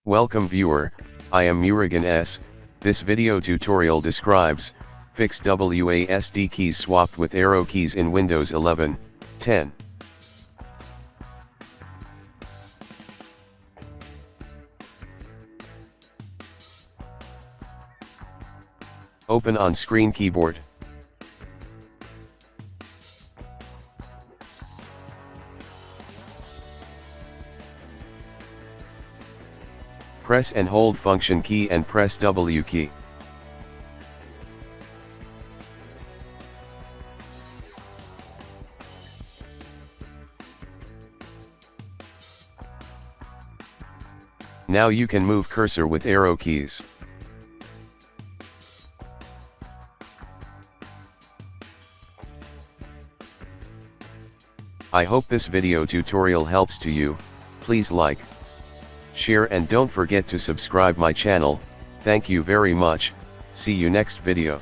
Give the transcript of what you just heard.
Welcome viewer, I am Murugan S. This video tutorial describes, fix WASD keys swapped with arrow keys in Windows 11, 10. Open on-screen keyboard. Press and hold function key and press W key. Now you can move cursor with arrow keys. I hope this video tutorial helps to you. Please like, share and don't forget to subscribe my channel. Thank you very much. See you next video.